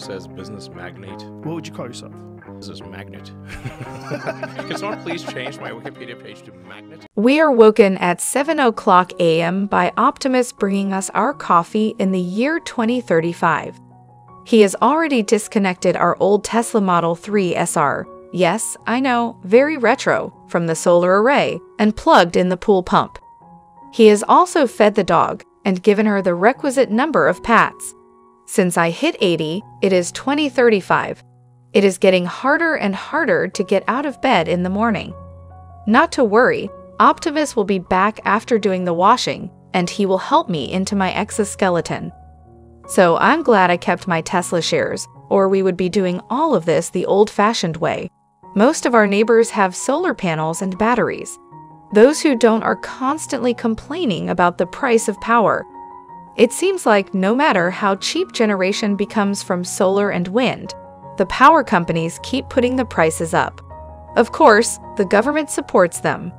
says business magnate. What would you call yourself? Business magnet. Can someone please change my Wikipedia page to magnet? We are woken at 7:00 a.m. by Optimus bringing us our coffee in the year 2035. He has already disconnected our old Tesla Model 3 SR. Yes, I know, very retro, from the solar array and plugged in the pool pump. He has also fed the dog and given her the requisite number of pats. Since I hit 80, it is 2035. It is getting harder and harder to get out of bed in the morning. Not to worry, Optimus will be back after doing the washing, and he will help me into my exoskeleton. So I'm glad I kept my Tesla shares, or we would be doing all of this the old-fashioned way. Most of our neighbors have solar panels and batteries. Those who don't are constantly complaining about the price of power. It seems like no matter how cheap generation becomes from solar and wind, the power companies keep putting the prices up. Of course, the government supports them.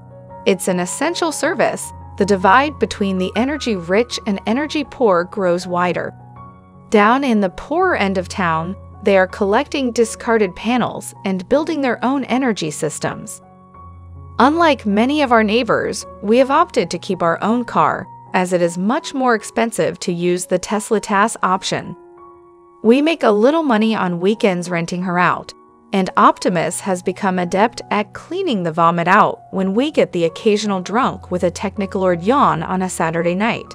It's an essential service. The divide between the energy-rich and energy-poor grows wider. Down in the poorer end of town, they are collecting discarded panels and building their own energy systems. Unlike many of our neighbors, we have opted to keep our own car, as it is much more expensive to use the Tesla TAS option. We make a little money on weekends renting her out, and Optimus has become adept at cleaning the vomit out when we get the occasional drunk with a technicolor yawn on a Saturday night.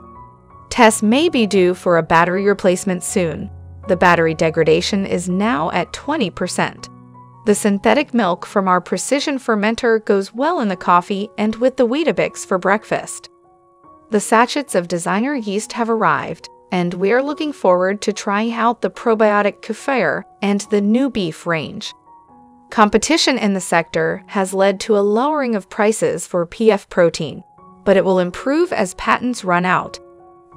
Tess may be due for a battery replacement soon. The battery degradation is now at 20%. The synthetic milk from our precision fermenter goes well in the coffee and with the Weetabix for breakfast. The sachets of designer yeast have arrived, and we are looking forward to trying out the probiotic kefir and the new beef range. Competition in the sector has led to a lowering of prices for PF protein, but it will improve as patents run out.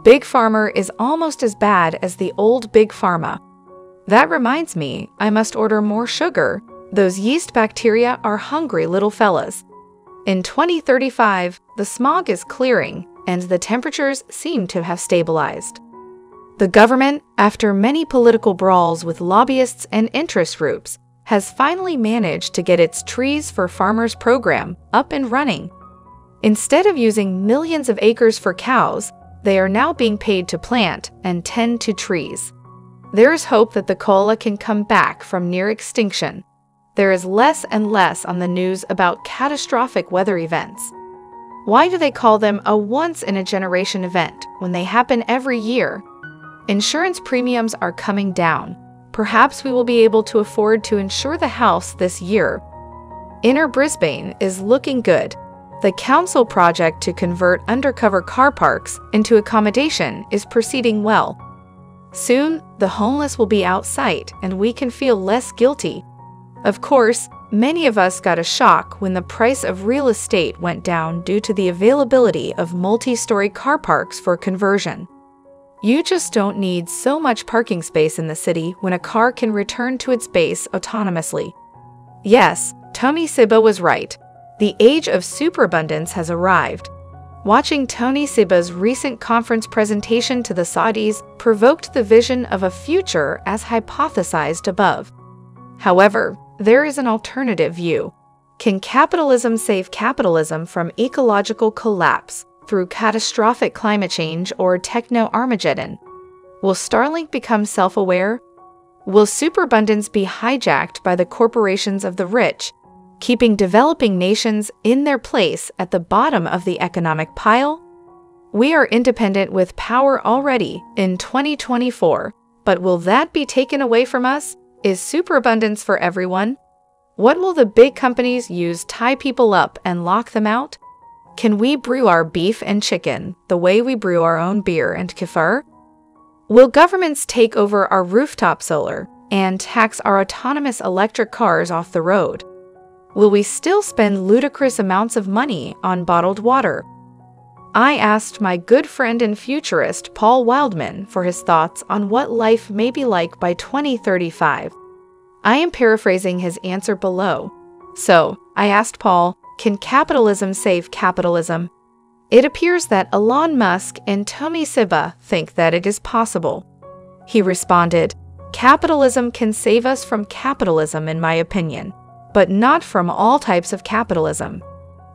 Big Pharma is almost as bad as the old Big Pharma. That reminds me, I must order more sugar. Those yeast bacteria are hungry little fellas. In 2035, the smog is clearing, and the temperatures seem to have stabilized. The government, after many political brawls with lobbyists and interest groups, has finally managed to get its Trees for Farmers program up and running. Instead of using millions of acres for cows, they are now being paid to plant and tend to trees. There is hope that the koala can come back from near extinction. There is less and less on the news about catastrophic weather events. Why do they call them a once-in-a-generation event when they happen every year? Insurance premiums are coming down. Perhaps we will be able to afford to insure the house this year. Inner Brisbane is looking good. The council project to convert undercover car parks into accommodation is proceeding well. Soon, the homeless will be out sight and we can feel less guilty. Of course, many of us got a shock when the price of real estate went down due to the availability of multi-story car parks for conversion. You just don't need so much parking space in the city when a car can return to its base autonomously. Yes, Tony Seba was right. The age of superabundance has arrived. Watching Tony Seba's recent conference presentation to the Saudis provoked the vision of a future as hypothesized above. However, there is an alternative view. Can capitalism save capitalism from ecological collapse through catastrophic climate change or techno-Armageddon? Will Starlink become self-aware? Will superabundance be hijacked by the corporations of the rich, keeping developing nations in their place at the bottom of the economic pile? We are independent with power already in 2024, but will that be taken away from us? Is superabundance for everyone? What will the big companies use to tie people up and lock them out? Can we brew our beef and chicken the way we brew our own beer and kefir? Will governments take over our rooftop solar and tax our autonomous electric cars off the road? Will we still spend ludicrous amounts of money on bottled water? I asked my good friend and futurist Paul Wildman for his thoughts on what life may be like by 2035. I am paraphrasing his answer below. So, I asked Paul, can capitalism save capitalism? It appears that Elon Musk and Tony Seba think that it is possible. He responded, Capitalism can save us from capitalism, in my opinion, but not from all types of capitalism.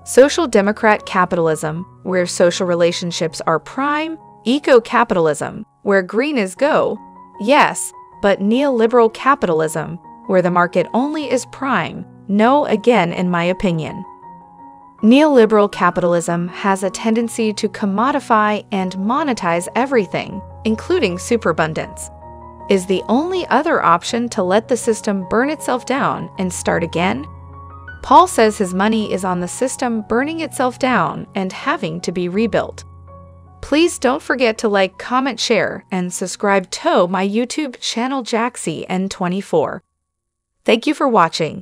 Social democrat capitalism, where social relationships are prime, eco-capitalism, where green is go, yes, but neoliberal capitalism, where the market only is prime, no again, in my opinion. Neoliberal capitalism has a tendency to commodify and monetize everything, including superabundance. Is the only other option to let the system burn itself down and start again? Paul says his money is on the system burning itself down and having to be rebuilt. Please don't forget to like, comment, share, and subscribe to my YouTube channel Jaxcey N24. Thank you for watching.